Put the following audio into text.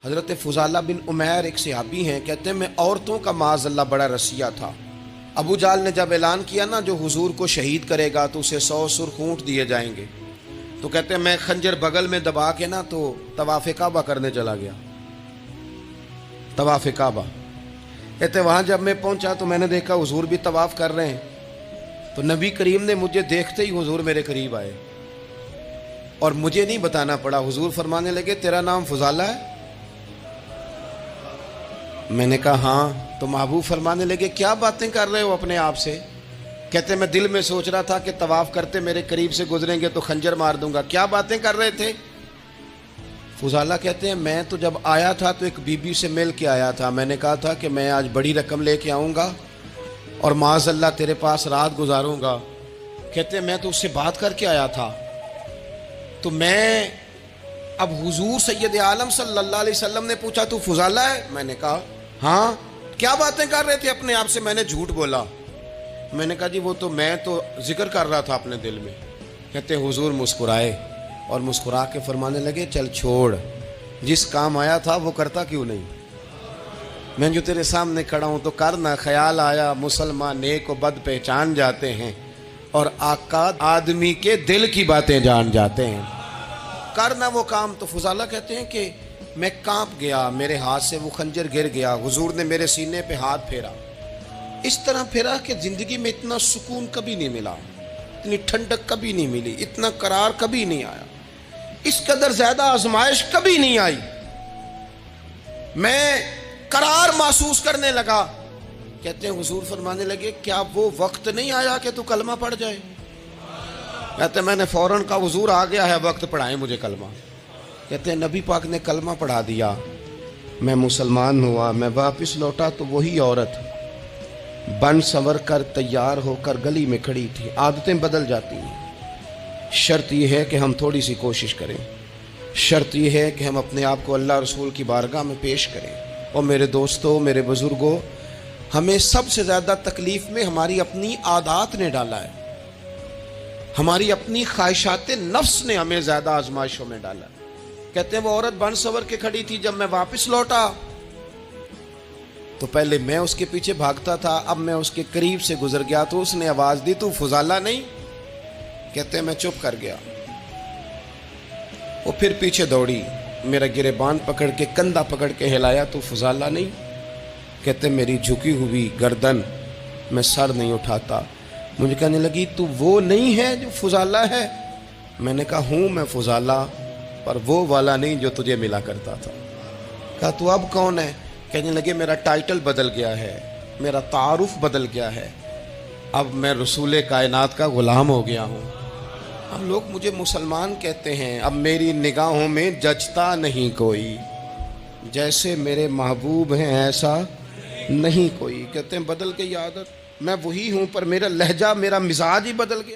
حضرت فضالہ بن عمیر ایک صحابی ہیں، کہتے ہیں میں عورتوں کا معاذ اللہ بڑا رسیہ تھا۔ ابو جہل نے جب اعلان کیا نا جو حضور کو شہید کرے گا تو اسے 100 سرخ اونٹ دیے جائیں گے، تو کہتے ہیں میں خنجر بغل میں دبا کے نا تو طواف کعبہ کرنے چلا گیا۔ طواف کعبہ کہتے ہیں وہاں جب میں پہنچا تو میں نے دیکھا حضور بھی طواف کر رہے ہیں، تو نبی کریم نے مجھے دیکھتے ہی حضور میرے قریب آئے اور مجھے نہیں بتانا پڑا، حضور فرمانے لگے تیرا نام فضالہ ہے؟ میں نے کہا ہاں۔ تو محبوب فرمانے لگے کیا باتیں کر رہے ہو اپنے آپ سے؟ کہتے میں دل میں سوچ رہا تھا کہ طواف کرتے میرے قریب سے گزریں گے تو خنجر مار دوں گا، کیا باتیں کر رہے تھے؟ فضالہ کہتے ہیں میں تو جب آیا تھا تو ایک بی بی سے مل کے آیا تھا، میں نے کہا تھا کہ میں آج بڑی رقم لے کے آؤں گا اور معاذ اللہ تیرے پاس رات گزاروں گا۔ کہتے ہیں میں تو اس سے بات کر کے آیا تھا، تو میں اب حضور سید عالم صلی اللہ علیہ وسلم نے پوچھا تو فضالہ ہے؟ میں نے کہا ہاں۔ کیا باتیں کر رہے تھے اپنے آپ سے؟ میں نے جھوٹ بولا۔ میں نے کہا جی وہ تو میں تو ذکر کر رہا تھا اپنے دل میں۔ کہتے حضور مسکرائے اور مسکرا کے فرمانے لگے چل چھوڑ، جس کام آیا تھا وہ کرتا کیوں نہیں؟ میں جو تیرے سامنے کھڑا ہوں تو کرنا، خیال آیا مسلمان نیک و بد پہچان جاتے ہیں اور آقا آدمی کے دل کی باتیں جان جاتے ہیں، کرنا وہ کام۔ تو فضالہ کہتے ہیں کہ میں کانپ گیا، میرے ہاتھ سے وہ خنجر گر گیا، حضور نے میرے سینے پہ ہاتھ پھیرا، اس طرح پھیرا کہ زندگی میں اتنا سکون کبھی نہیں ملا، اتنی ٹھنڈک کبھی نہیں ملی، اتنا قرار کبھی نہیں آیا، اس قدر زیادہ آزمائش کبھی نہیں آئی۔ میں قرار محسوس کرنے لگا۔ کہتے ہیں حضور فرمانے لگے کیا وہ وقت نہیں آیا کہ تو کلمہ پڑھ جائے؟ کہتے ہیں میں نے فوراً کہا حضور آ گیا ہے وقت، پڑھائیں مجھے کلمہ۔ کہتے ہیں نبی پاک نے کلمہ پڑھا دیا، میں مسلمان ہوا، میں واپس لوٹا تو وہی عورت بن سنور کر تیار ہو کر گلی میں کھڑی تھی۔ عادتیں بدل جاتی ہیں، شرط یہ ہے کہ ہم تھوڑی سی کوشش کریں، شرط یہ ہے کہ ہم اپنے آپ کو اللہ رسول کی بارگاہ میں پیش کریں۔ اور میرے دوستوں، میرے بزرگوں، ہمیں سب سے زیادہ تکلیف میں ہماری اپنی عادات نے ڈالا ہے، ہماری اپنی خواہشات نفس نے ہمیں زیادہ آزمائشوں میں ڈالا ہے۔ کہتے ہیں وہ عورت بن سنور کے کھڑی تھی، جب میں واپس لوٹا تو پہلے میں اس کے پیچھے بھاگتا تھا، اب میں اس کے قریب سے گزر گیا تو اس نے آواز دی تو فضالہ نہیں؟ کہتے ہیں میں چپ کر گیا، وہ پھر پیچھے دوڑی، میرا گریبان پکڑ کے کندھا پکڑ کے ہلایا تو فضالہ نہیں؟ کہتے ہیں میری جھکی ہوئی گردن، میں سر نہیں اٹھاتا، مجھے کہنے لگی تو وہ نہیں ہے جو فضالہ ہے؟ میں نے کہا ہوں میں فضالہ، پر وہ والا نہیں جو تجھے ملا کرتا تھا۔ کہا تو اب کون ہے؟ کہنے لگے میرا ٹائٹل بدل گیا ہے، میرا تعارف بدل گیا ہے، اب میں رسول کائنات کا غلام ہو گیا ہوں، اب لوگ مجھے مسلمان کہتے ہیں، اب میری نگاہوں میں جچتا نہیں کوئی، جیسے میرے محبوب ہیں ایسا نہیں کوئی۔ کہتے ہیں بدل گئی عادت، میں وہی ہوں پر میرا لہجہ، میرا مزاج ہی بدل گیا۔